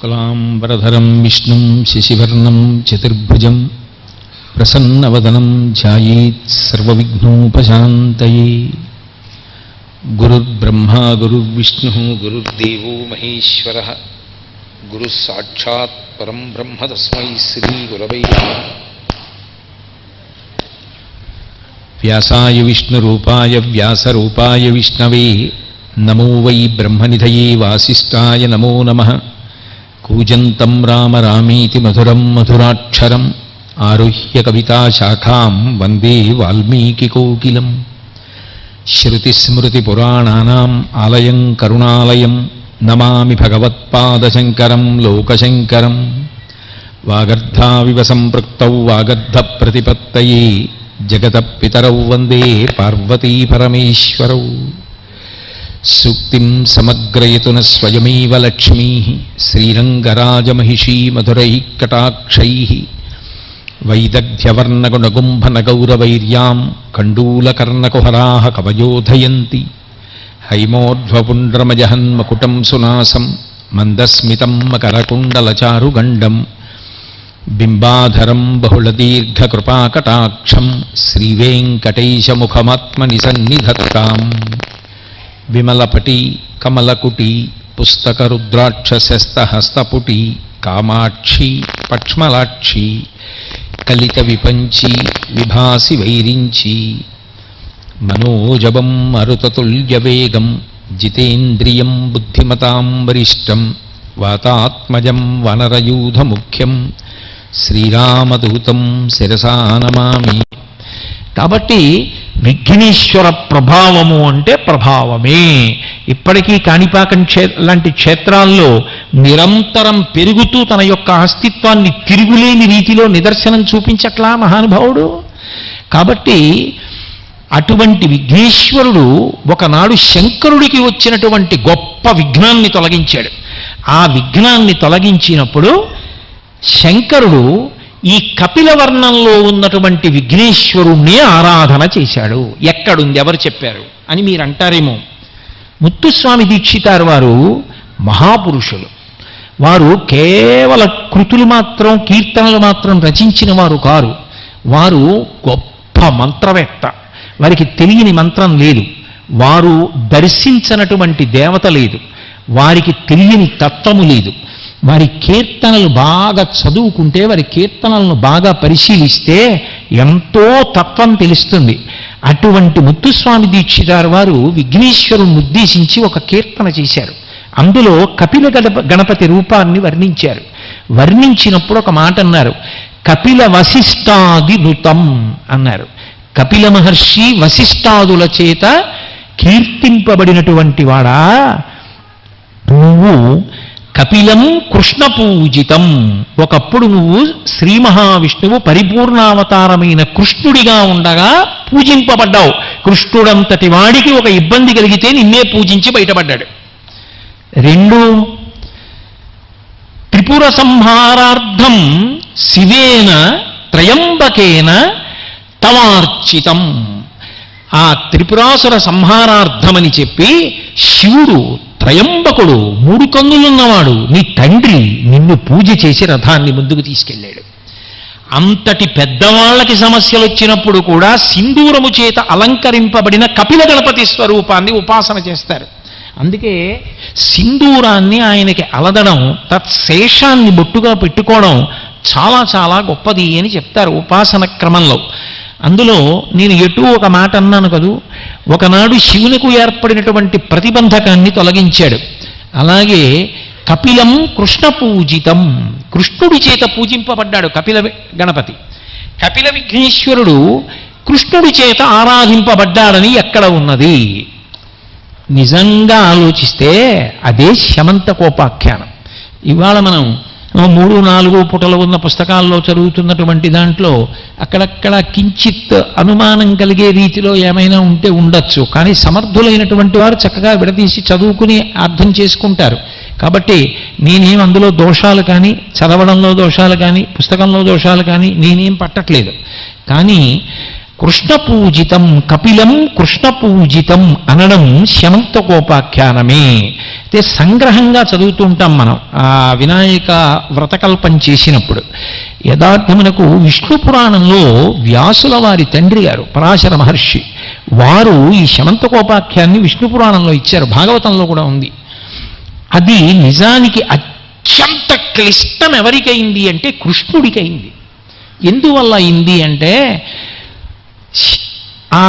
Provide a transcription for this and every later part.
శుక్లాంబరధరం విష్ణుం శశివర్ణం చతుర్భుజం ప్రసన్నవదనం ధ్యాయేత్ సర్వవిఘ్నోపశాంతయే. గురుర్బ్రహ్మా గురుర్విష్ణుః గురుర్దేవో మహేశ్వరః గురుః సాక్షాత్ పరం బ్రహ్మ తస్మై శ్రీ గురవై నమః. వ్యాసాయ విష్ణురూపాయ వ్యాసరూపాయ విష్ణవే నమో వై బ్రహ్మనిధయే వాసిష్ఠాయ నమో నమః. కూజంతం రామ రామీతి మధురం మధురాక్షరం ఆరుహ్య కవితాశాఖాం వందే వాల్మీకికోకిలం. శ్రుతిస్మృతిపురాణానాం ఆలయం కరుణాలయం నమామి భగవత్పాదశంకరం లోకశంకరం. వాగర్ధావివ సంపృక్తౌ వాగర్ధప్రతిపత్తయే జగతః పితరౌ వందే పార్వతీ పరమేశ్వరౌ. సూక్తిం సమగ్రయతున స్వయమేవ లక్ష్మీ శ్రీరంగరాజమహిషీ మధురైః కటాక్షైః. వైదగ్ధ్యవర్ణగుణగుంభనగౌరవైర్యాం కండూలకర్ణకుహరాः కవయోధయంతి. హైమోర్ధ్వపుండ్రమజహన్మకుటం సునాసం మందస్మితం మకరకుండలచారుగండం. బింబాధరం బహుళదీర్ఘకృపాకటాక్షం శ్రీవేంకటేశముఖమాత్మని సన్నిధత్తాం. విమలపటి కమలకుటి పుస్తకరుద్రాక్షశస్తహస్తపుటి కామాక్షి పక్ష్మలాక్షి కలిత విపంచి విభాసి వైరించి. మనోజవం మరుతతుల్యవేగం జితేంద్రియం బుద్ధిమతాం వరిష్టం వాతాత్మజం వనరయూధముఖ్యం శ్రీరామదూతం శిరసా నమామి. కాబట్టి విఘ్నేశ్వర ప్రభావము అంటే ప్రభావమే. ఇప్పటికీ కాణిపాకం లాంటి క్షేత్రాల్లో నిరంతరం పెరుగుతూ తన యొక్క అస్తిత్వాన్ని తిరుగులేని రీతిలో నిదర్శనం చూపించట్లా మహానుభావుడు. కాబట్టి అటువంటి విఘ్నేశ్వరుడు ఒకనాడు శంకరుడికి వచ్చినటువంటి గొప్ప విఘ్నాన్ని తొలగించాడు. ఆ విఘ్నాన్ని తొలగించినప్పుడు శంకరుడు ఈ కపిలవర్ణంలో ఉన్నటువంటి విఘ్నేశ్వరుణ్ణి ఆరాధన చేశాడు. ఎక్కడుంది, ఎవరు చెప్పారు అని మీరు అంటారేమో. ముత్తుస్వామి దీక్షితారు వారు మహాపురుషులు. వారు కేవల కృతులు మాత్రం కీర్తనలు మాత్రం రచించిన వారు కారు. వారు గొప్ప మంత్రవేత్త. వారికి తెలియని మంత్రం లేదు. వారు దర్శించనటువంటి దేవత లేదు. వారికి తెలియని తత్వము లేదు. వారి కీర్తనలు బాగా చదువుకుంటే, వారి కీర్తనలను బాగా పరిశీలిస్తే ఎంతో తత్వం తెలుస్తుంది. అటువంటి ముత్తుస్వామి దీక్షితారు వారు విఘ్నేశ్వరుని ఉద్దేశించి ఒక కీర్తన చేశారు. అందులో కపిల గణపతి రూపాన్ని వర్ణించారు. వర్ణించినప్పుడు ఒక మాట అన్నారు, కపిల వశిష్ఠాది నృతం అన్నారు. కపిల మహర్షి వశిష్ఠాదుల చేత కీర్తింపబడినటువంటి వాడా నువ్వు. కపిలం కృష్ణ పూజితం. ఒకప్పుడు నువ్వు శ్రీ మహావిష్ణువు పరిపూర్ణావతారమైన కృష్ణుడిగా ఉండగా పూజింపబడ్డావు. కృష్ణుడంతటి వాడికి ఒక ఇబ్బంది కలిగితే నిన్నే పూజించి బయటపడ్డాడు. రెండు, త్రిపుర సంహారార్థం శివేన త్రయంబకేన తవార్చితం. ఆ త్రిపురాసుర సంహారార్థమని చెప్పి శివుడు త్రయంబకుడు, 3 కన్నులున్నవాడు, నీ తండ్రి నిన్ను పూజ చేసి రథాన్ని ముందుకు తీసుకెళ్ళాడు. అంతటి పెద్దవాళ్ళకి సమస్యలు వచ్చినప్పుడు కూడా సింధూరము చేత అలంకరింపబడిన కపిల గణపతి స్వరూపాన్ని ఉపాసన చేస్తారు. అందుకే సింధూరాన్ని ఆయనకి అలదడం, తత్శేషాన్ని బొట్టుగా పెట్టుకోవడం చాలా చాలా గొప్పది అని చెప్తారు ఉపాసన క్రమంలో. అందులో నేను ఎటూ ఒక మాట అన్నాను కదూ, ఒకనాడు శివునికి ఏర్పడినటువంటి ప్రతిబంధకాన్ని తొలగించాడు. అలాగే కపిలం కృష్ణ పూజితం, కృష్ణుడి చేత పూజింపబడ్డాడు కపిల గణపతి. కపిల విఘ్నేశ్వరుడు కృష్ణుడి చేత ఆరాధింపబడ్డాడని ఎక్కడ ఉన్నది? నిజంగా ఆలోచిస్తే అదే శమంతకోపాఖ్యానం. ఇవాళ మనం 3-4 పుటలు ఉన్న పుస్తకాల్లో చదువుతున్నటువంటి దాంట్లో అక్కడక్కడ కించిత్ అనుమానం కలిగే రీతిలో ఏమైనా ఉంటే ఉండొచ్చు. కానీ సమర్థులైనటువంటి వారు చక్కగా విడదీసి చదువుకుని అర్థం చేసుకుంటారు. కాబట్టి నేనేం అందులో దోషాలు కానీ, చదవడంలో దోషాలు కానీ, పుస్తకంలో దోషాలు కానీ నేనేం పట్టట్లేదు. కానీ కృష్ణపూజితం కపిలం కృష్ణపూజితం అనడం శమంతకోపాఖ్యానమే. అయితే సంగ్రహంగా చదువుతూ ఉంటాం మనం ఆ వినాయక వ్రతకల్పం చేసినప్పుడు. యథార్థమునకు విష్ణు పురాణంలో వ్యాసుల వారి తండ్రి గారు పరాశర మహర్షి వారు ఈ శమంతకోపాఖ్యాన్ని విష్ణు పురాణంలో ఇచ్చారు, భాగవతంలో కూడా ఉంది. అది నిజానికి అత్యంత క్లిష్టం ఎవరికైంది అంటే కృష్ణుడికైంది. ఎందువల్ల అయింది అంటే ఆ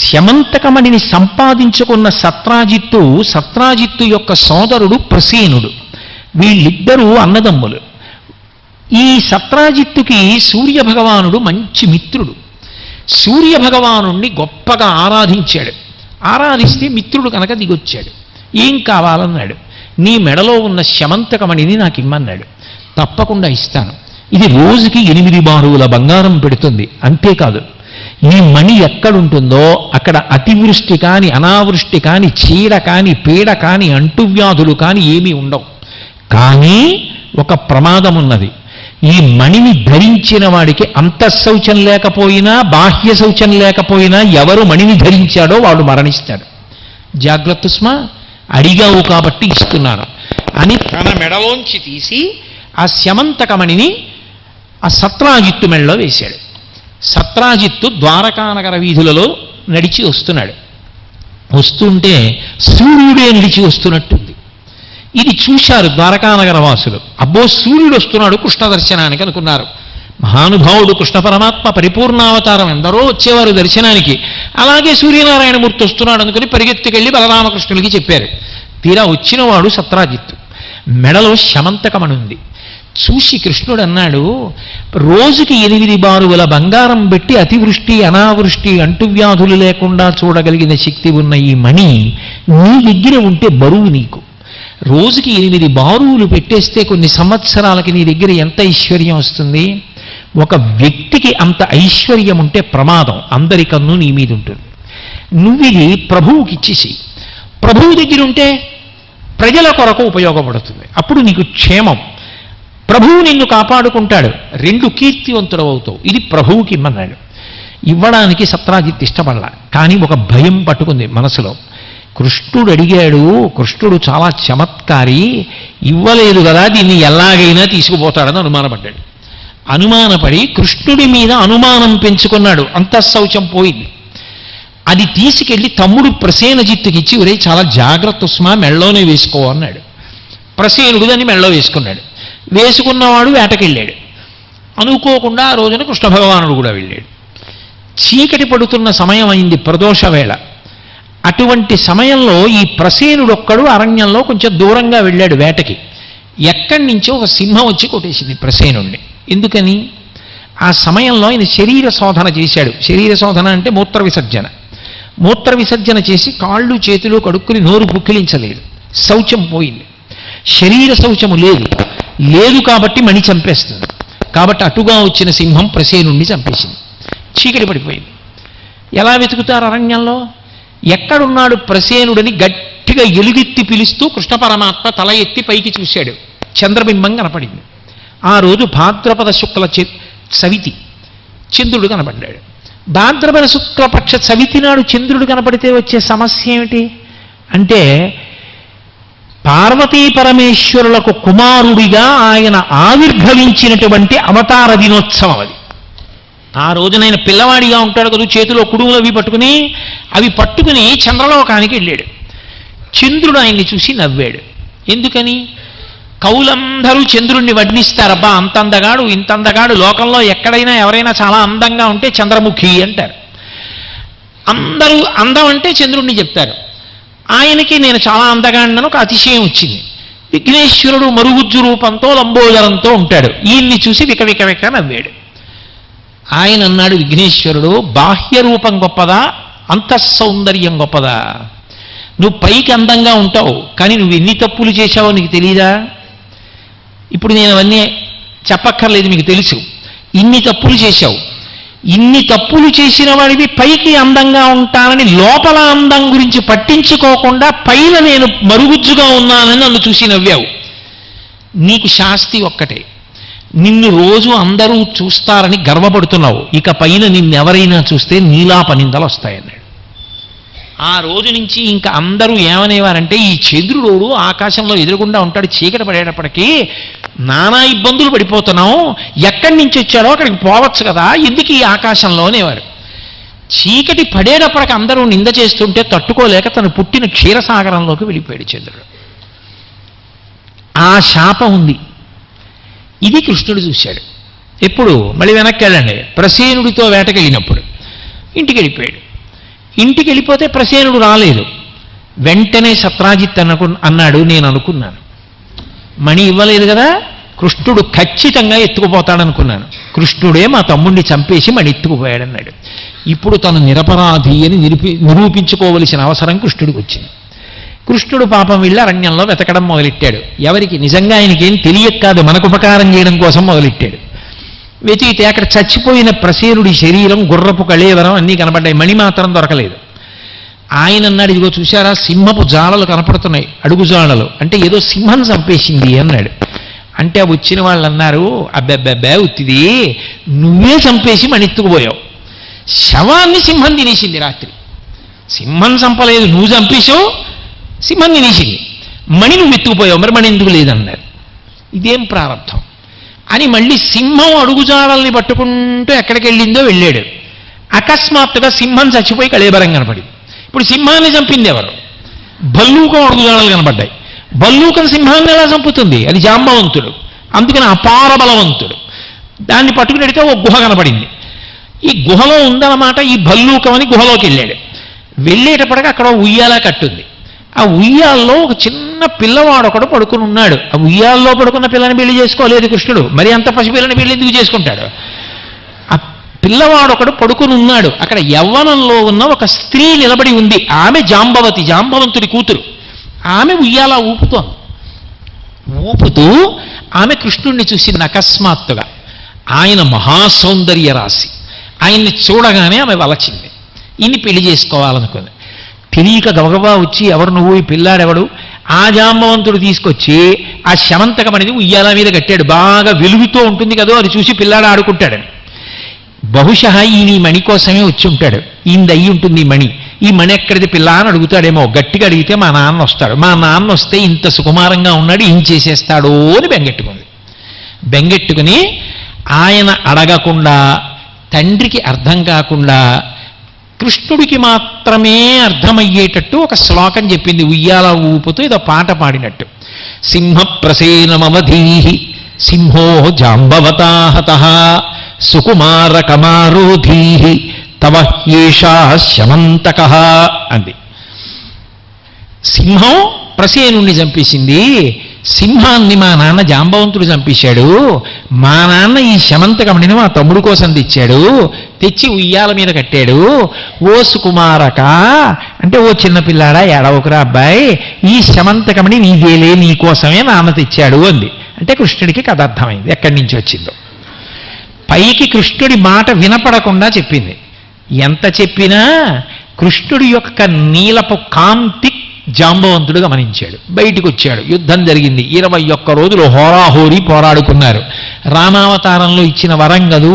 శమంతకమణిని సంపాదించుకున్న సత్రాజిత్తు యొక్క సోదరుడు ప్రసేనుడు, వీళ్ళిద్దరూ అన్నదమ్ములు. ఈ సత్రాజిత్తుకి సూర్యభగవానుడు మంచి మిత్రుడు. సూర్యభగవానుణ్ణి గొప్పగా ఆరాధించాడు. ఆరాధిస్తే మిత్రుడు కనుక దిగొచ్చాడు. ఏం కావాలన్నాడు. నీ మెడలో ఉన్న శమంతకమణిని నాకు ఇమ్మన్నాడు. తప్పకుండా ఇస్తాను. ఇది రోజుకి 8 బారుల బంగారం పెడుతుంది. అంతేకాదు, ఈ మణి ఎక్కడుంటుందో అక్కడ అతివృష్టి కాని అనావృష్టి కాని చీడ కాని పీడ కాని అంటువ్యాధులు కాని ఏమీ ఉండవు. కానీ ఒక ప్రమాదం ఉన్నది. ఈ మణిని ధరించిన వాడికి అంతఃశౌచం లేకపోయినా బాహ్య శౌచం లేకపోయినా ఎవరు మణిని ధరించాడో వాడు మరణిస్తాడు. జాగ్రత్త స్మా, అడిగావు కాబట్టి ఇస్తున్నాను అని తన మెడలోంచి తీసి ఆ శమంతకమణిని ఆ సత్రాజిత్తు మెడలో వేశాడు. సత్రాజిత్తు ద్వారకానగర వీధులలో నడిచి వస్తున్నాడు. వస్తుంటే సూర్యుడే నడిచి వస్తున్నట్టుంది. ఇది చూశారు ద్వారకానగర వాసులు. అబ్బో, సూర్యుడు వస్తున్నాడు కృష్ణ దర్శనానికి అనుకున్నారు. మహానుభావుడు కృష్ణ పరమాత్మ పరిపూర్ణావతారం, ఎందరో వచ్చేవారు దర్శనానికి. అలాగే సూర్యనారాయణమూర్తి వస్తున్నాడు అనుకుని పరిగెత్తుకెళ్ళి బలరామకృష్ణులకి చెప్పారు. తీరా వచ్చినవాడు సత్రాజిత్తు, మెడలో శమంతకమణి ఉంది. చూసి కృష్ణుడు అన్నాడు, రోజుకి 8 బారుల బంగారం పెట్టి అతివృష్టి అనావృష్టి అంటువ్యాధులు లేకుండా చూడగలిగిన శక్తి ఉన్న ఈ మణి నీ దగ్గర ఉంటే బరువు నీకు. రోజుకి 8 బారువులు పెట్టేస్తే కొన్ని సంవత్సరాలకి నీ దగ్గర ఎంత ఐశ్వర్యం వస్తుంది. ఒక వ్యక్తికి అంత ఐశ్వర్యం ఉంటే ప్రమాదం, అందరి కన్ను నీ మీద ఉంటుంది. నువ్విది ప్రభువుకి ఇచ్చేసి ప్రభువు దగ్గర ఉంటే ప్రజల కొరకు ఉపయోగపడుతుంది. అప్పుడు నీకు క్షేమం, ప్రభువు నిన్ను కాపాడుకుంటాడు, 2 కీర్తివంతుడు అవుతావు. ఇది ప్రభువుకి ఇమ్మన్నాడు. ఇవ్వడానికి సత్రాజిత్ ఇష్టపడలా, కానీ ఒక భయం పట్టుకుంది మనసులో. కృష్ణుడు అడిగాడు, కృష్ణుడు చాలా చమత్కారి, ఇవ్వలేదు కదా, దీన్ని ఎలాగైనా తీసుకుపోతాడని అనుమానపడ్డాడు. అనుమానపడి కృష్ణుడి మీద అనుమానం పెంచుకున్నాడు. అంతఃశౌచం పోయింది. అది తీసుకెళ్లి తమ్ముడు ప్రసేనజిత్తుకి ఇచ్చి, ఒరే చాలా జాగ్రత్త ఉస్మా, మెళ్ళలోనే వేసుకో అన్నాడు. ప్రసేనుడు దాన్ని మెళ్ళలో వేసుకున్నాడు. వేసుకున్నవాడు వేటకెళ్ళాడు. అనుకోకుండా ఆ రోజున కృష్ణ భగవానుడు కూడా వెళ్ళాడు. చీకటి పడుతున్న సమయం అయింది, ప్రదోష వేళ. అటువంటి సమయంలో ఈ ప్రసేనుడొక్కడు అరణ్యంలో కొంచెం దూరంగా వెళ్ళాడు వేటకి. ఎక్కడి నుంచో ఒక సింహం వచ్చి కొట్టేసింది ప్రసేనుణ్ణి. ఎందుకని? ఆ సమయంలో ఆయన శరీర శోధన చేశాడు. శరీర శోధన అంటే మూత్ర విసర్జన. మూత్ర విసర్జన చేసి కాళ్ళు చేతులు కడుక్కుని నోరు పుక్కిలించలేదు. శౌచం పోయింది. శరీర శౌచము లేదు కాబట్టి మణి చంపేస్తుంది. కాబట్టి అటుగా వచ్చిన సింహం ప్రసేనుణ్ణి చంపేసింది. చీకటి పడిపోయింది. ఎలా వెతుకుతారు అరణ్యంలో? ఎక్కడున్నాడు ప్రసేనుడని గట్టిగా ఎలుగెత్తి పిలుస్తూ కృష్ణ పరమాత్మ తల ఎత్తి పైకి చూశాడు. చంద్రబింబం కనపడింది. ఆ రోజు భాద్రపద శుక్ల చవితి, చంద్రుడు కనపడ్డాడు. భాద్రపద శుక్లపక్ష చవితి నాడు చంద్రుడు కనపడితే వచ్చే సమస్య ఏమిటి అంటే, పార్వతీ పరమేశ్వరులకు కుమారుడిగా ఆయన ఆవిర్భవించినటువంటి అవతార దినోత్సవం అది. ఆ రోజునైన పిల్లవాడిగా ఉంటాడు కదా, చేతిలో కుడుములు అవి పట్టుకుని చంద్రలోకానికి వెళ్ళాడు. చంద్రుడు ఆయన్ని చూసి నవ్వాడు. ఎందుకని? కవులందరూ చంద్రుణ్ణి వర్ణిస్తారబ్బా, అంత అందగాడు ఇంత అందగాడు, లోకంలో ఎక్కడైనా ఎవరైనా చాలా అందంగా ఉంటే చంద్రముఖి అంటారు. అందరూ అందం అంటే చంద్రుణ్ణి చెప్తారు. ఆయనకి నేను చాలా అందగాడినను ఒక అతిశయం వచ్చింది. విఘ్నేశ్వరుడు మరుగుజ్జు రూపంతో లంబోదరంతో ఉంటాడు. ఈయన్ని చూసి వికవిక నవ్వాడు. ఆయన అన్నాడు విఘ్నేశ్వరుడు, బాహ్య రూపం గొప్పదా అంతఃసౌందర్యం గొప్పదా? నువ్వు పైకి అందంగా ఉంటావు, కానీ నువ్వు ఎన్ని తప్పులు చేశావో నీకు తెలీదా? ఇప్పుడు నేను అవన్నీ చెప్పక్కర్లేదు, మీకు తెలుసు. ఇన్ని తప్పులు చేశావు. ఇన్ని తప్పులు చేసిన వాడివి పైకి అందంగా ఉంటానని లోపల అందం గురించి పట్టించుకోకుండా పైన నేను మరుగుజ్జుగా ఉన్నానని నన్ను చూసి నవ్వావు. నీకు శాస్తి ఒక్కటే, నిన్ను రోజు అందరూ చూస్తారని గర్వపడుతున్నావు, ఇక పైన నిన్నెవరైనా చూస్తే నీలాపనిందలు వస్తాయన్నాడు. ఆ రోజు నుంచి ఇంకా అందరూ ఏమనేవారంటే, ఈ చంద్రుడు ఆకాశంలో ఎదురుగుండా ఉంటాడు, చీకటి పడేటప్పటికీ నానా ఇబ్బందులు పడిపోతున్నాం, ఎక్కడి నుంచి వచ్చాడో అక్కడికి పోవచ్చు కదా, ఎందుకు ఈ ఆకాశంలో అనేవారు. చీకటి పడేటప్పటికి అందరూ నింద చేస్తుంటే తట్టుకోలేక తను పుట్టిన క్షీరసాగరంలోకి వెళ్ళిపోయాడు చంద్రుడు. ఆ శాపం ఉంది. ఇది కృష్ణుడు చూశాడు. ఎప్పుడు? మళ్ళీ వెనక్కి వెళ్ళండి, ప్రసేనుడితో వేటకెళ్ళినప్పుడు ఇంటికి వెళ్ళిపోయాడు. ఇంటికి వెళ్ళిపోతే ప్రసేనుడు రాలేదు. వెంటనే సత్రాజిత్ అన్నాడు, నేను అనుకున్నాను మణి ఇవ్వలేదు కదా, కృష్ణుడు ఖచ్చితంగా ఎత్తుకుపోతాడనుకున్నాను, కృష్ణుడే మా తమ్ముడిని చంపేసి మణి ఎత్తుకుపోయాడన్నాడు. ఇప్పుడు తను నిరపరాధి అని నిరూపించుకోవలసిన అవసరం కృష్ణుడికి వచ్చింది. కృష్ణుడు పాపం వెళ్ళి అరణ్యంలో వెతకడం మొదలెట్టాడు. ఎవరికి? నిజంగా ఆయనకేం తెలియక కాదు, మనకు ఉపకారం చేయడం కోసం మొదలెట్టాడు. వెతికితే అక్కడ చచ్చిపోయిన ప్రసేనుడి శరీరం, గుర్రపు కళేవరం అన్నీ కనబడ్డాయి, మణి మాత్రం దొరకలేదు. ఆయన అన్నాడు, ఇదిగో చూశారా, సింహపు జాడలు కనపడుతున్నాయి, అడుగు జాడలు, అంటే ఏదో సింహం చంపేసింది అన్నాడు. అంటే వచ్చిన వాళ్ళు అన్నారు, అబ్బెబ్బెబ్బే ఉత్తిది, నువ్వే చంపేసి మణిత్తుకుపోయావు, శవాన్ని సింహం తినేసింది రాత్రి, సింహం చంపలేదు, నువ్వు చంపేశావు, సింహం తినేసింది, మణి నువ్వు ఎత్తుకుపోయావు, మరి మణి ఎందుకు లేదన్నారు. ఇదేం ప్రారంభం అని మళ్ళీ సింహం అడుగుజాడల్ని పట్టుకుంటూ ఎక్కడికి వెళ్ళిందో వెళ్ళాడు. అకస్మాత్తుగా సింహం చచ్చిపోయి కళేబరం కనపడింది. ఇప్పుడు సింహాన్ని చంపింది ఎవరు? భల్లూకం అడుగుజాడలు కనపడ్డాయి. భల్లూకం సింహాన్ని ఎలా చంపుతుంది? అది జాంబవంతుడు, అందుకని అపార బలవంతుడు. దాన్ని పట్టుకుని ఓ గుహ కనపడింది. ఈ గుహలో ఉందన్నమాట ఈ భల్లూకం అని గుహలోకి వెళ్ళాడు. వెళ్ళేటప్పటికి అక్కడ ఉయ్యాల కట్టుంది. ఆ ఉయ్యాల్లో ఒక చిన్న పిల్లవాడు ఒకడు పడుకుని ఉన్నాడు. ఆ ఉయ్యాల్లో పడుకున్న పిల్లని పెళ్లి చేసుకోలేదు కృష్ణుడు, మరి అంత పసిపిల్లని పెళ్లి ఎందుకు చేసుకుంటాడు? ఆ పిల్లవాడు ఒకడు పడుకుని ఉన్నాడు. అక్కడ యవ్వనంలో ఉన్న ఒక స్త్రీ నిలబడి ఉంది, ఆమె జాంబవతి, జాంబవంతుడి కూతురు. ఆమె ఉయ్యాల ఊపుతూ ఆమె కృష్ణుడిని చూసింది అకస్మాత్తుగా. ఆయన మహాసౌందర్య రాశి, ఆయన్ని చూడగానే ఆమె వలచింది, ఇన్ని పెళ్లి చేసుకోవాలనుకుంది. తెలియక గబగబా వచ్చి, ఎవరు నువ్వు, ఈ పిల్లాడెవడు? ఆ జాంబవంతుడు తీసుకొచ్చి ఆ శమంతకం అనేది ఉయ్యాల మీద కట్టాడు. బాగా వెలుగుతూ ఉంటుంది కదా, అది చూసి పిల్లాడు ఆడుకుంటాడని. బహుశా ఈయన ఈ మణి కోసమే వచ్చి ఉంటాడు, ఈయనది అయ్యి ఉంటుంది ఈ మణి. ఈ మణి ఎక్కడిది పిల్ల అని అడుగుతాడేమో. గట్టిగా అడిగితే మా నాన్న వస్తాడు, మా నాన్న వస్తే ఇంత సుకుమారంగా ఉన్నాడు, ఏం చేసేస్తాడో అని బెంగెట్టుకుని ఆయన అడగకుండా, తండ్రికి అర్థం కాకుండా, కృష్ణుడికి మాత్రమే అర్థమయ్యేటట్టు ఒక శ్లోకం చెప్పింది, ఉయ్యాల ఊపుతూ ఏదో పాట పాడినట్టు. సింహ ప్రసేనమవధీహి సింహో జాంబవతాహతః సుకుమార కమారోధీహి తవ హ్యేషా శమంతకః అంది. సింహం ప్రసేనుణ్ణి చంపేసింది, సింహాన్ని మా నాన్న జాంబవంతుడు చంపేశాడు, మా నాన్న ఈ శమంతకమణిని మా తమ్ముడు కోసం తెచ్చాడు, తెచ్చి ఉయ్యాల మీద కట్టాడు. ఓ సుకుమారక అంటే ఓ చిన్నపిల్లాడా, ఏడవకురా అబ్బాయి, ఈ శమంతకమణి నీదేలే, నీ కోసమే నాన్న తెచ్చాడు అంది. అంటే కృష్ణుడికి కథ అర్థమైంది, ఎక్కడి నుంచి వచ్చిందో. పైకి కృష్ణుడి మాట వినపడకుండా చెప్పింది. ఎంత చెప్పినా కృష్ణుడి యొక్క నీలపు కాంతి జాంబవంతుడు గమనించాడు. బయటికి వచ్చాడు, యుద్ధం జరిగింది. 21 రోజులు హోరాహోరీ పోరాడుకున్నారు. రామావతారంలో ఇచ్చిన వరంగలు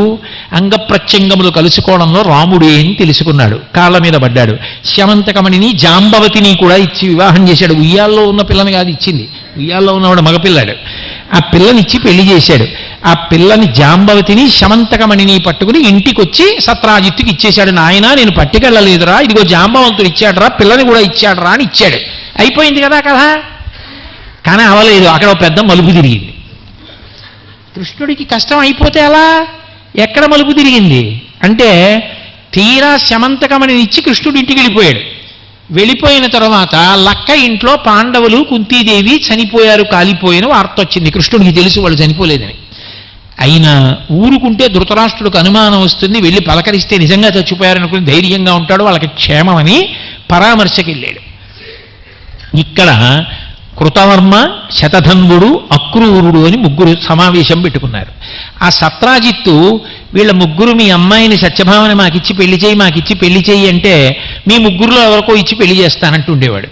అంగప్రత్యంగములు కలుసుకోవడంలో రాముడే అని తెలుసుకున్నాడు, కాళ్ళ మీద పడ్డాడు. శమంతకమణిని జాంబవతిని కూడా ఇచ్చి వివాహం చేశాడు. ఉయ్యాల్లో ఉన్న పిల్లని కాదు ఇచ్చింది, ఉయ్యాల్లో ఉన్నవాడు మగపిల్లాడు. ఆ పిల్లనిచ్చి పెళ్లి చేశాడు. ఆ పిల్లని జాంబవతిని శమంతకమణిని పట్టుకుని ఇంటికి వచ్చి సత్రాజిత్తుకి ఇచ్చేశాడు. నాయన నేను పట్టుకెళ్ళలేదురా, ఇదిగో జాంబవంతుడు ఇచ్చాడురా, పిల్లని కూడా ఇచ్చాడురా అని ఇచ్చాడు. అయిపోయింది కదా కథ. కానీ అవలేదు, అక్కడ పెద్ద మలుపు తిరిగింది. కృష్ణుడికి కష్టం అయిపోతే అలా ఎక్కడ మలుపు తిరిగింది అంటే, తీరా శమంతకమణిని ఇచ్చి కృష్ణుడి ఇంటికి వెళ్ళిపోయాడు. వెళ్ళిపోయిన తర్వాత లక్క ఇంట్లో పాండవులు కుంతీదేవి చనిపోయారు, కాలిపోయిన వార్త వచ్చింది. కృష్ణుడికి తెలుసు వాళ్ళు చనిపోలేదని. అయినా ఊరుకుంటే ధృతరాష్ట్రుడికి అనుమానం వస్తుంది, వెళ్ళి పలకరిస్తే నిజంగా చచ్చిపోయారనుకుని ధైర్యంగా ఉంటాడు, వాళ్ళకి క్షేమమని పరామర్శకి వెళ్ళాడు. ఇక్కడ కృతవర్మ, శతధన్వుడు, అక్రూరుడు అని ముగ్గురు సమావేశం పెట్టుకున్నారు. ఆ సత్రాజిత్తు వీళ్ళ ముగ్గురు మీ అమ్మాయిని సత్యభామని మాకిచ్చి పెళ్లి చేయి అంటే, మీ ముగ్గురులో ఎవరికో ఇచ్చి పెళ్లి చేస్తానంటుండేవాడు.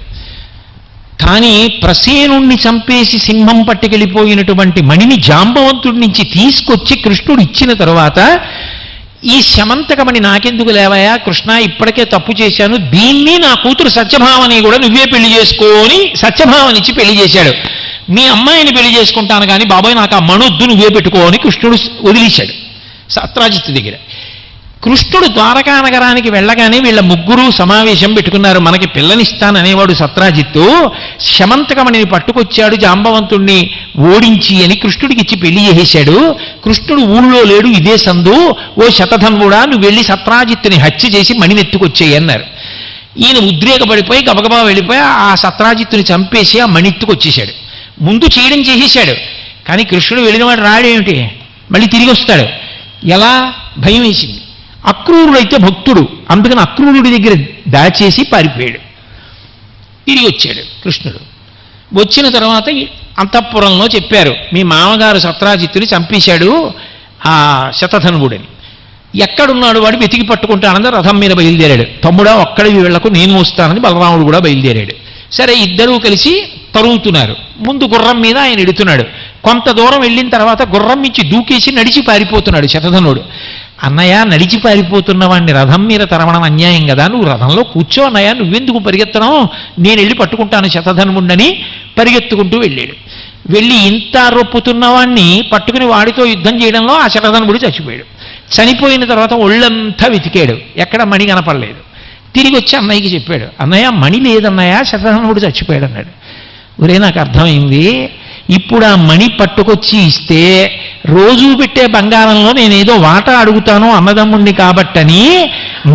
కానీ ప్రసేనుణ్ణి చంపేసి సింహం పట్టుకెళ్ళిపోయినటువంటి మణిని జాంబవంతుడి నుంచి తీసుకొచ్చి కృష్ణుడు ఇచ్చిన తరువాత, ఈ శమంతకమణి నాకెందుకు లేవయా కృష్ణ, ఇప్పటికే తప్పు చేశాను, దీన్ని నా కూతురు సత్యభామని కూడా నువ్వే పెళ్లి చేసుకొని సత్యభామనిచ్చి పెళ్లి చేశాడు. మీ అమ్మాయిని పెళ్లి చేసుకుంటాను కానీ బాబాయ్ నాకు ఆ మణొద్దు, నువ్వే పెట్టుకోని కృష్ణుడు వదిలేశాడు సత్రాజిత్తు దగ్గర. కృష్ణుడు ద్వారకా నగరానికి వెళ్ళగానే వీళ్ళ ముగ్గురు సమావేశం పెట్టుకున్నారు. మనకి పిల్లనిస్తాననేవాడు సత్రాజిత్తు, శమంతకమణిని పట్టుకొచ్చాడు జాంబవంతుణ్ణి ఓడించి అని కృష్ణుడికి ఇచ్చి పెళ్లి చేసేశాడు. కృష్ణుడు ఊళ్ళో లేడు, ఇదే సందు, ఓ శతధన్వుడా నువ్వు వెళ్ళి సత్రాజిత్తుని హత్య చేసి మణినెత్తుకొచ్చేయి అన్నారు. ఈయన ఉద్రేకపడిపోయి గబగబా వెళ్ళిపోయి ఆ సత్రాజిత్తుని చంపేసి ఆ మణిత్తుకొచ్చేశాడు. ముందు చేయడం చేసేశాడు, కానీ కృష్ణుడు వెళ్ళినవాడు రాడేమిటి, మళ్ళీ తిరిగి వస్తాడు. ఎలా? భయం వేసింది. అక్రూరుడైతే భక్తుడు, అందుకని అక్రూరుడి దగ్గర దాచేసి పారిపోయాడు. తిరిగి వచ్చాడు కృష్ణుడు. వచ్చిన తర్వాత అంతఃపురంలో చెప్పారు, మీ మామగారు సత్రాజిత్తుని చంపేశాడు ఆ శతధన్వుడని. ఎక్కడున్నాడు వాడు వెతికి పట్టుకుంటానని రథం మీద బయలుదేరాడు. తమ్ముడా ఒక్కడివి వీళ్లకు నేను వస్తానని బలరాముడు కూడా బయలుదేరాడు. సరే ఇద్దరూ కలిసి తరుగుతున్నారు. ముందు గుర్రం మీద ఆయన ఎడుతున్నాడు. కొంత దూరం వెళ్ళిన తర్వాత గుర్రం నుంచి దూకేసి నడిచి పారిపోతున్నాడు శతధనుడు. అన్నయ్య, నడిచి పారిపోతున్న వాడిని రథం మీద తరవడం అన్యాయం కదా, నువ్వు రథంలో కూర్చో అన్నయ్య, నువ్వెందుకు పరిగెత్తడం, నేను వెళ్ళి పట్టుకుంటాను శతధన్వుండని పరిగెత్తుకుంటూ వెళ్ళాడు. వెళ్ళి ఇంత రొప్పుతున్న వాడిని పట్టుకుని వాడితో యుద్ధం చేయడంలో ఆ శతధన్వుడు చచ్చిపోయాడు. చనిపోయిన తర్వాత ఒళ్ళంతా వెతికాడు, ఎక్కడ మణి కనపడలేదు. తిరిగి వచ్చి అన్నయ్యకి చెప్పాడు, అన్నయ్య మణి లేదన్నయ్య, శతధన్వుడు చచ్చిపోయాడు అన్నాడు. ఒరే నాకు అర్థమైంది, ఇప్పుడు ఆ మణి పట్టుకొచ్చి ఇస్తే రోజు పెట్టే బంగారంలో నేనేదో వాటా అడుగుతాను అన్నదమ్ముణ్ణి కాబట్టని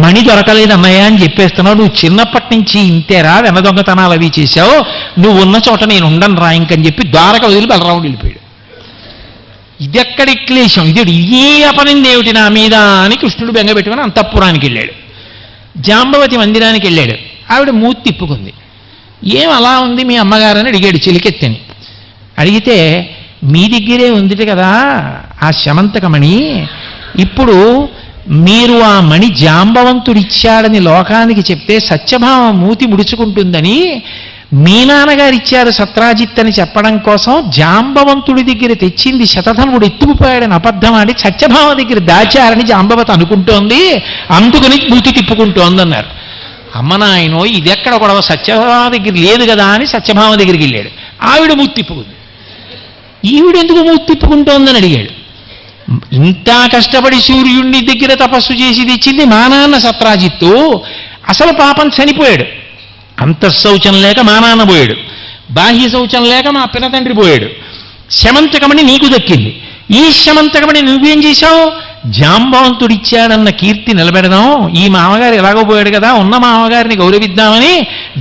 మణి దొరకలేదు అన్నయ్య అని చెప్పేస్తున్నావు. నువ్వు చిన్నప్పటి నుంచి ఇంతేరా, వెన దొంగతనాలు అవి చేశావు, నువ్వు ఉన్న చోట నేను ఉండను రా ఇంకని చెప్పి ద్వారక వదిలి బలరాముడు వెళ్ళిపోయాడు. ఇదెక్కడి క్లేశం, ఇది ఏ అపనింది ఏమిటి నా మీద అని కృష్ణుడు బెంగపెట్టుకుని అంతఃపురానికి వెళ్ళాడు. జాంబవతి మందిరానికి వెళ్ళాడు. ఆవిడ మూతి తిప్పుకుంది. ఏం అలా ఉంది మీ అమ్మగారని అడిగాడు చిలికెత్తని. అడిగితే మీ దగ్గరే ఉంది కదా ఆ శమంతకమణి, ఇప్పుడు మీరు ఆ మణి జాంబవంతుడిచ్చాడని లోకానికి చెప్తే సత్యభామ మూతి ముడుచుకుంటుందని మీ నాన్నగారు ఇచ్చారు సత్రాజిత్ అని చెప్పడం కోసం జాంబవంతుడి దగ్గర తెచ్చింది శతధనుడు ఎత్తుకుపోయాడని అబద్ధం ఆడి సత్యభామ దగ్గర దాచారని జాంబవతి అనుకుంటోంది, అందుకని మూతి తిప్పుకుంటోందన్నారు. అమ్మ నాయనో ఇదెక్కడ గొడవ, సత్యభామ దగ్గర లేదు కదా అని సత్యభామ దగ్గరికి వెళ్ళాడు. ఆవిడ మూతి తిప్పుకుంది. ఈవిడెందుకు మూతి తిప్పుకుంటోందని అడిగాడు. ఇంత కష్టపడి సూర్యుడిని దగ్గర తపస్సు చేసి తెచ్చింది మా నాన్న సత్రాజిత్తు, అసలు పాపం చనిపోయాడు, అంతఃశౌచం లేక మా నాన్న పోయాడు, బాహ్య శౌచం లేక మా పినతండ్రి పోయాడు, శమంతకమణి నీకు దక్కింది. ఈ శమంతకమణి నువ్వేం చేశావు, జాంబవంతుడిచ్చాడన్న కీర్తి నిలబెడదాం, ఈ మామగారు ఎలాగో పోయాడు కదా, ఉన్న మామగారిని గౌరవిద్దామని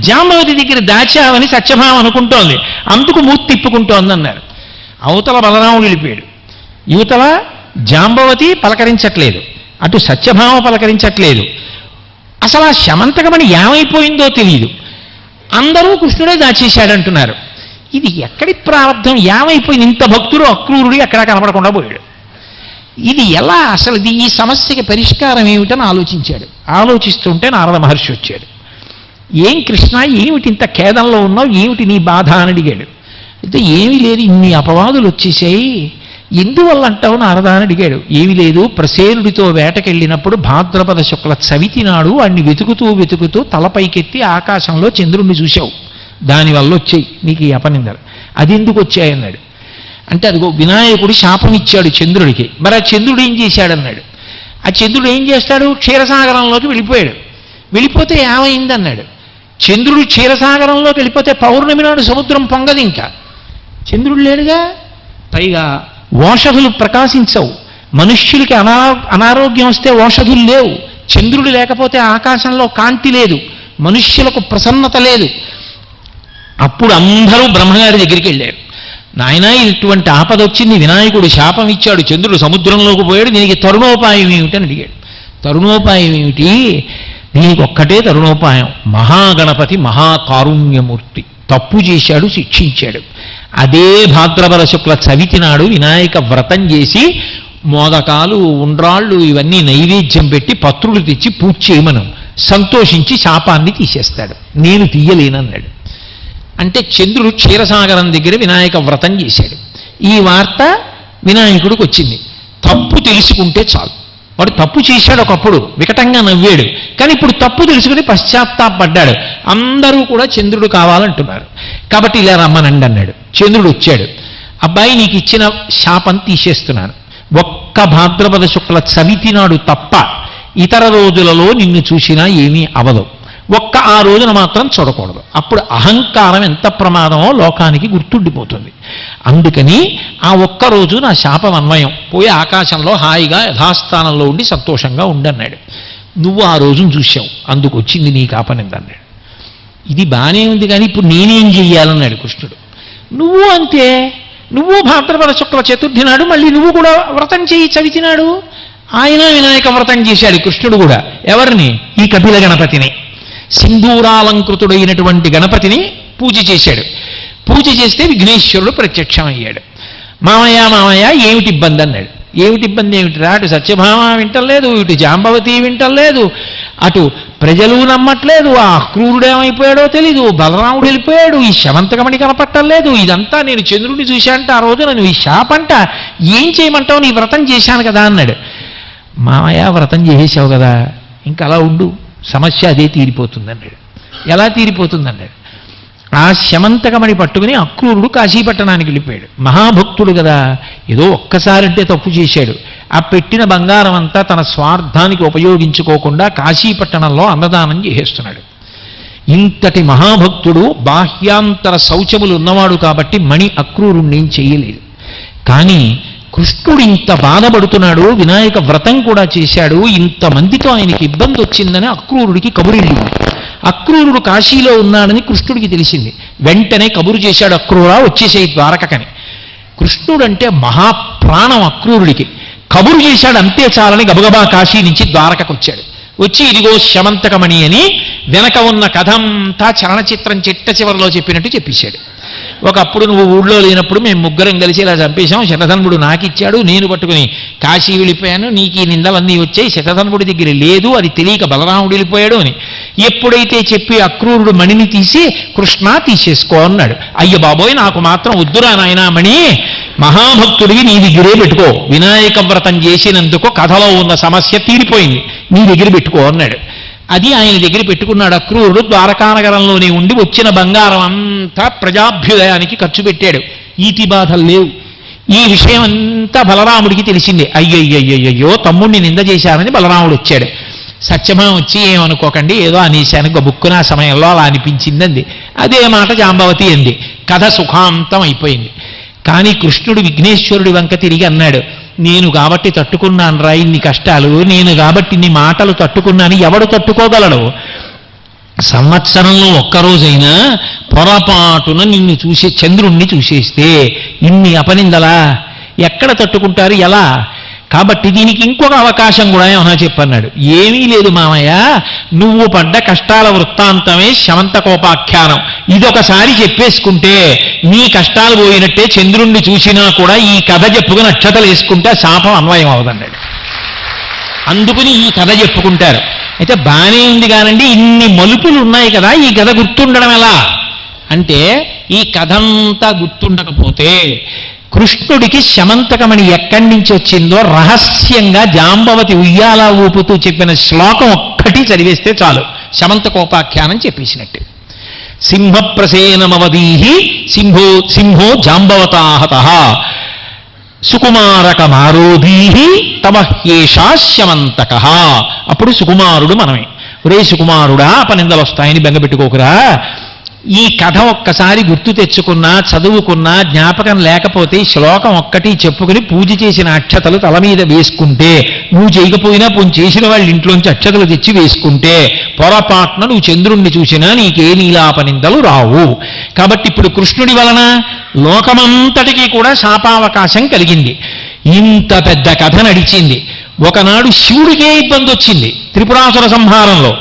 జాంబవతి దగ్గర దాచావని సత్యభామ అనుకుంటోంది, అందుకు మూతి తిప్పుకుంటోందన్నారు. అవతల బలరాముడు వెళ్ళిపోయాడు. యువతల జాంబవతి పలకరించట్లేదు, అటు సత్యభామ పలకరించట్లేదు. అసలు ఆ శమంతకమణి ఏమైపోయిందో తెలియదు. అందరూ కృష్ణుడే దాచేశాడంటున్నారు. ఇది ఎక్కడి ప్రారంధం, ఏమైపోయింది, ఇంత భక్తుడు అక్రూరుడు ఎక్కడా కనపడకుండా పోయాడు. ఇది ఎలా, అసలు ఈ సమస్యకి పరిష్కారం ఏమిటని ఆలోచించాడు. ఆలోచిస్తుంటే నారద మహర్షి వచ్చాడు. ఏం కృష్ణ, ఏమిటి ఇంత ఖేదంలో ఉన్నావు, ఏమిటి నీ బాధ అని అడిగాడు. అయితే ఏమీ లేదు, ఇన్ని అపవాదులు వచ్చేసాయి, ఎందువల్ల అంటావు నారద అని అడిగాడు. ఏమీ లేదు, ప్రసేనుడితో వేటకెళ్ళినప్పుడు భాద్రపద శుక్ల చవితి నాడు వాడిని వెతుకుతూ వెతుకుతూ తలపైకెత్తి ఆకాశంలో చంద్రుణ్ణి చూశావు, దానివల్ల వచ్చాయి నీకు ఈ అపనిందలు. అది ఎందుకు వచ్చాయన్నాడు. అంటే అదిగో వినాయకుడు శాపం ఇచ్చాడు చంద్రుడికి, మరి ఆ చంద్రుడు ఏం చేశాడన్నాడు. ఆ చంద్రుడు ఏం చేస్తాడు, క్షీరసాగరంలోకి వెళ్ళిపోయాడు. వెళ్ళిపోతే ఏమైందన్నాడు. చంద్రుడు క్షీరసాగరంలోకి వెళ్ళిపోతే పౌర్ణమి నాడు సముద్రం పొంగదు, ఇంకా చంద్రుడు లేడుగా, పైగా ఓషధులు ప్రకాశించవు, మనుష్యులకి అనారోగ్యం వస్తే ఓషధులు లేవు, చంద్రుడు లేకపోతే ఆకాశంలో కాంతి లేదు, మనుష్యులకు ప్రసన్నత లేదు. అప్పుడు అందరూ బ్రహ్మగారి దగ్గరికి వెళ్ళారు. నాయన ఇటువంటి ఆపద వచ్చింది, వినాయకుడు శాపం ఇచ్చాడు, చంద్రుడు సముద్రంలోకి పోయాడు, దీనికి తరుణోపాయం ఏమిటని అడిగాడు. తరుణోపాయం ఏమిటి, దీనికి ఒక్కటే తరుణోపాయం, మహాగణపతి మహాకారుణ్యమూర్తి తప్పు చేశాడు, శిక్షించాడు. అదే భాద్రపద శుక్ల చవితి నాడు వినాయక వ్రతం చేసి మోదకాలు ఉండ్రాళ్ళు ఇవన్నీ నైవేద్యం పెట్టి పత్రులు తెచ్చి పూజ చేయమను, సంతోషించి శాపాన్ని తీసేస్తాడు, నేను తీయలేనన్నాడు. అంటే చంద్రుడు క్షీరసాగరం దగ్గర వినాయక వ్రతం చేశాడు. ఈ వార్త వినాయకుడికి వచ్చింది. తప్పు తెలుసుకుంటే చాలు. వాడు తప్పు చేశాడు, ఒకప్పుడు వికటంగా నవ్వాడు, కానీ ఇప్పుడు తప్పు తెలుసుకుని పశ్చాత్తాపడ్డాడు. అందరూ కూడా చంద్రుడు కావాలంటున్నారు. కాబట్టి ఇలా రమ్మనండి అన్నాడు. చంద్రుడు వచ్చాడు. అబ్బాయి, నీకు ఇచ్చిన శాపం తీసేస్తున్నాను. ఒక్క భాద్రపద శుక్ల చవితి నాడు తప్ప ఇతర రోజులలో నిన్ను చూసినా ఏమీ అవదు. ఒక్క ఆ రోజున మాత్రం చూడకూడదు. అప్పుడు అహంకారం ఎంత ప్రమాదమో లోకానికి గుర్తుండిపోతుంది. అందుకని ఆ ఒక్కరోజు నా శాపం అన్వయం, పోయి ఆకాశంలో హాయిగా యథాస్థానంలో ఉండి సంతోషంగా ఉండన్నాడు. నువ్వు ఆ రోజును చూశావు, అందుకు వచ్చింది నీ కాపనిందన్నాడు. ఇది బాగానే ఉంది, కానీ ఇప్పుడు నేనేం చెయ్యాలన్నాడు కృష్ణుడు. నువ్వు అంతే, నువ్వు భాద్రపద శుక్ల చతుర్థి నాడు మళ్ళీ నువ్వు కూడా వ్రతం చేయి చవితి నాడు. ఆయన వినాయక వ్రతం చేశాడు కృష్ణుడు కూడా. ఎవరిని? ఈ కపిల గణపతిని, సింధూరాలంకృతుడైనటువంటి గణపతిని పూజ చేశాడు. పూజ చేస్తే విఘ్నేశ్వరుడు ప్రత్యక్షమయ్యాడు. మామయ్య మామయ్య ఏమిటి ఇబ్బంది అన్నాడు. ఏమిటి ఇబ్బంది ఏమిటిరా? అటు సత్యభామ వింటలేదు, ఇటు జాంబవతి వింటలేదు, అటు ప్రజలు నమ్మట్లేదు, ఆ క్రూరుడేమైపోయాడో తెలీదు, బలరాముడు వెళ్ళిపోయాడు, ఈ శమంతకమణి కనపట్టలేదు. ఇదంతా నేను చంద్రుడిని చూశాంట ఆ రోజు, నన్ను ఈ శాపంట, ఏం చేయమంటావు? నీ వ్రతం చేశాను కదా అన్నాడు. మామయ్య వ్రతం చేసేసావు కదా, ఇంకా అలా ఉండు, సమస్య అదే తీరిపోతుందన్నాడు. ఎలా తీరిపోతుందన్నాడు? ఆ శమంతకమణి పట్టుకుని అక్రూరుడు కాశీపట్టణానికి వెళ్ళిపోయాడు. మహాభక్తుడు కదా, ఏదో ఒక్కసారంటే తప్పు చేశాడు. ఆ పెట్టిన బంగారం అంతా తన స్వార్థానికి ఉపయోగించుకోకుండా కాశీపట్టణంలో అన్నదానం చేసేస్తున్నాడు. ఇంతటి మహాభక్తుడు, బాహ్యాంతర శౌచములు ఉన్నవాడు కాబట్టి మణి అక్రూరుణ్ణి ఏం చెయ్యలేదు. కానీ కృష్ణుడు ఇంత బాధపడుతున్నాడు, వినాయక వ్రతం కూడా చేశాడు, ఇంతమందితో ఆయనకి ఇబ్బంది వచ్చిందని అక్రూరుడికి కబురెళ్ళింది. అక్రూరుడు కాశీలో ఉన్నాడని కృష్ణుడికి తెలిసింది. వెంటనే కబురు చేశాడు, అక్రూరా వచ్చేసేయి ద్వారకకని. కృష్ణుడంటే మహాప్రాణం అక్రూరుడికి. కబురు చేశాడు, అంతే చాలని గబగబా కాశీ నుంచి ద్వారకకు వచ్చాడు. వచ్చి ఇదిగో శమంతకమణి అని వెనక ఉన్న కథంతా చలనచిత్రం చిట్ట చివరిలో చెప్పినట్టు చెప్పేశాడు. ఒకప్పుడు నువ్వు ఊళ్ళో లేనప్పుడు మేము ముగ్గురం కలిసి ఇలా చంపేశాం, శతధన్వుడు నాకు ఇచ్చాడు, నేను పట్టుకుని కాశీ వెళ్ళిపోయాను, నీకు ఈ నిందలన్నీ వచ్చాయి, శతధన్వుడి దగ్గర లేదు, అది తెలియక బలరాముడు వెళ్ళిపోయాడు అని ఎప్పుడైతే చెప్పి అక్రూరుడు మణిని తీసి కృష్ణ తీసేసుకో అన్నాడు. అయ్య బాబోయ్, నాకు మాత్రం వద్దురా నాయనా మణి, మహాభక్తుడివి నీ దగ్గరే పెట్టుకో, వినాయక వ్రతం చేసినందుకు కథలో ఉన్న సమస్య తీరిపోయింది, నీ దగ్గర పెట్టుకో అన్నాడు. అది ఆయన దగ్గర పెట్టుకున్నాడు. అక్రూరుడు ద్వారకానగరంలోనే ఉండి వచ్చిన బంగారం అంతా ప్రజాభ్యుదయానికి ఖర్చు పెట్టాడు. ఈతి బాధలు లేవు. ఈ విషయం అంతా బలరాముడికి తెలిసిందే. అయ్యయ్యయ్యయ్యో, తమ్ముడిని నింద చేశారని బలరాముడు వచ్చాడు. సత్యభామ వచ్చి ఏమనుకోకండి, ఏదో అనేశాను గబుక్కున ఆ సమయంలో అలా అనిపించిందంది. అదే మాట జాంబవతి అంది. కథ సుఖాంతం అయిపోయింది. కానీ కృష్ణుడు విఘ్నేశ్వరుడి వంక తిరిగి అన్నాడు, నేను కాబట్టి తట్టుకున్నాను రా ఇన్ని కష్టాలు, నేను కాబట్టి ఇన్ని మాటలు తట్టుకున్నాను, ఎవడు తట్టుకోగలడు? సంవత్సరంలో ఒక్కరోజైనా పొరపాటున నిన్ను చూసే చంద్రుణ్ణి చూసేస్తే ఇన్ని అపనిందలా ఎక్కడ తట్టుకుంటారు, ఎలా? కాబట్టి దీనికి ఇంకొక అవకాశం కూడా ఏమన్నా చెప్పన్నాడు. ఏమీ లేదు మామయ్య, నువ్వు పడ్డ కష్టాల వృత్తాంతమే శమంతకోపాఖ్యానం, ఇదొకసారి చెప్పేసుకుంటే నీ కష్టాలు పోయినట్టే, చంద్రుణ్ణి చూసినా కూడా ఈ కథ చెప్పుకుని అక్షతలు వేసుకుంటే శాపం అన్వయం అవదండి. అందుకుని ఈ కథ చెప్పుకుంటారు. అయితే బాగానే ఉంది కానండి, ఇన్ని మలుపులు ఉన్నాయి కదా, ఈ కథ గుర్తుండడం ఎలా అంటే, ఈ కథంతా గుర్తుండకపోతే కృష్ణుడికి శమంతకమణి ఎక్కడి నుంచి వచ్చిందో రహస్యంగా జాంబవతి ఉయ్యాల ఊపుతూ చెప్పిన శ్లోకం ఒక్కటి చదివేస్తే చాలు, శమంతకోపాఖ్యానం చెప్పేసినట్టు. సింహప్రసేనమవదీహి సింహో జాంబవతాహత సుకుమారకమారోధీహి తమహ్యేషా శమంతక. అప్పుడు సుకుమారుడు మనమే. ఒరే సుకుమారుడా, అపనిందలు వస్తాయని బెంగపెట్టుకోకురా, ఈ కథ ఒక్కసారి గుర్తు తెచ్చుకున్నా, చదువుకున్నా, జ్ఞాపకం లేకపోతే శ్లోకం ఒక్కటి చెప్పుకుని పూజ చేసిన అక్షతలు తల మీద వేసుకుంటే, నువ్వు చేయకపోయినా పోని చేసిన వాళ్ళ ఇంట్లోంచి అక్షతలు తెచ్చి వేసుకుంటే పొరపాటున నువ్వు చంద్రుణ్ణి చూసినా నీకే నీలాపనిందలు రావు. కాబట్టి ఇప్పుడు కృష్ణుడి వలన లోకమంతటికీ కూడా శాపావకాశం కలిగింది. ఇంత పెద్ద కథ నడిచింది. ఒకనాడు శివుడికే ఇబ్బంది వచ్చింది త్రిపురాసుర సంహారంలో.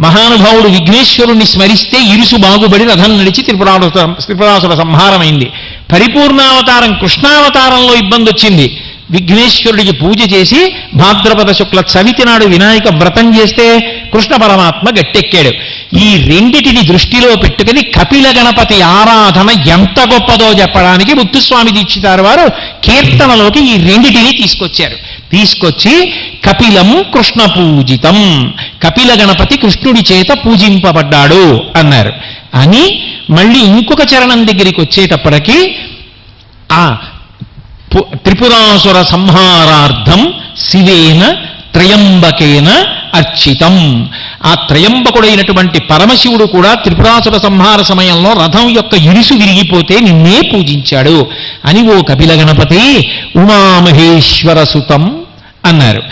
మహానుభావుడు విఘ్నేశ్వరుణ్ణి స్మరిస్తే ఇరుసు బాగుబడి రథం నడిచి త్రిపురాసుర సంహారమైంది. పరిపూర్ణావతారం కృష్ణావతారంలో ఇబ్బంది వచ్చింది. విఘ్నేశ్వరుడికి పూజ చేసి భాద్రపద శుక్ల చవితి నాడు వినాయక వ్రతం చేస్తే కృష్ణ పరమాత్మ గట్టెక్కాడు. ఈ రెండిటిని దృష్టిలో పెట్టుకుని కపిల గణపతి ఆరాధన ఎంత గొప్పదో చెప్పడానికి ముత్తుస్వామి దీక్షితారు వారు కీర్తనలోకి ఈ రెండిటిని తీసుకొచ్చారు. తీసుకొచ్చి కపిలం కృష్ణ పూజితం, కపిల గణపతి కృష్ణుడి చేత పూజింపబడ్డాడు అన్నారు. అని మళ్ళీ ఇంకొక చరణం దగ్గరికి వచ్చేటప్పటికీ ఆ త్రిపురాసుర సంహారార్థం శివేన త్రయంబకేన అర్చితం. ఆ త్రయంబకుడైనటువంటి పరమశివుడు కూడా త్రిపురాసుర సంహార సమయంలో రథం యొక్క ఇరుసు విరిగిపోతే నిన్నే పూజించాడు అని ఓ కపిల గణపతి ఉమామహేశ్వర సుతం అన్నారు.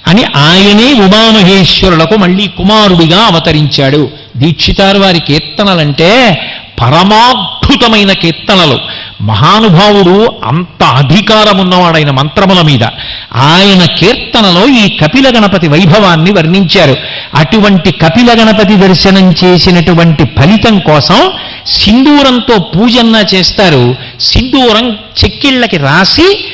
అని ఆయనే ఉమామహేశ్వరులకు మళ్ళీ కుమారుడిగా అవతరించాడు. దీక్షితారు వారి కీర్తనలంటే పరమాద్భుతమైన కీర్తనలు. మహానుభావుడు అంత అధికారం ఉన్నవాడైన మంత్రముల మీద. ఆయన కీర్తనలో ఈ కపిల గణపతి వైభవాన్ని వర్ణించారు. అటువంటి కపిల గణపతి దర్శనం చేసినటువంటి ఫలితం కోసం సింధూరంతో పూజన్నా చేస్తారు. సింధూరం చెక్కిళ్ళకి రాసి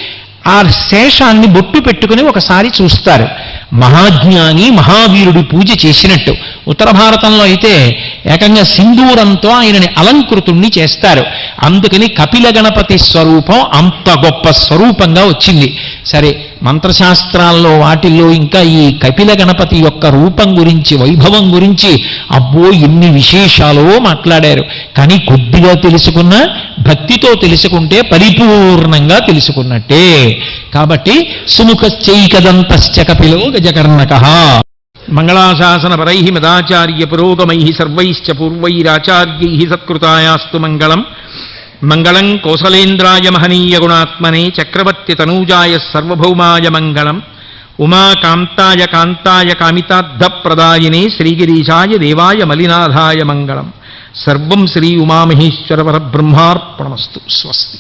ఆ శేషాన్ని బొట్టు పెట్టుకుని ఒకసారి చూస్తారు. మహాజ్ఞాని మహావీరుడి పూజ చేసినట్టు. ఉత్తర భారతంలో అయితే ఏకంగా సింధూరంతో ఆయనని అలంకృతుణ్ణి చేస్తారు. అందుకని కపిల గణపతి స్వరూపం అంత గొప్ప స్వరూపంగా వచ్చింది. సరే, మంత్రశాస్త్రాల్లో వాటిల్లో ఇంకా ఈ కపిల గణపతి యొక్క రూపం గురించి, వైభవం గురించి అబ్బో ఎన్ని విశేషాలో మాట్లాడారు. కానీ కొద్దిగా తెలుసుకున్నా, భక్తితో తెలుసుకుంటే పరిపూర్ణంగా తెలుసుకున్నట్టే. కాబట్టి సుముఖశ్చైకదంతశ్చ కపిలో గజకర్ణకః. మంగళాశాసన పరై మదాచార్య పురోగమై సర్వైశ్చ పూర్వైరాచార్యై సత్కృతాయాస్తు మంగళం. మంగళం కౌసలేంద్రాయ మహనీయ గుణాత్మనే చక్రవర్తి తనూజాయ సర్వభౌమాయ మంగళం. ఉమాకాంతాయ కాంతాయ కామితార్థప్రదాయినే శ్రీగిరీశాయ దేవాయ మలినాథాయ మంగళం. సర్వం శ్రీ ఉమామహేశ్వర పరబ్రహ్మార్పణమస్తు. స్వస్తి.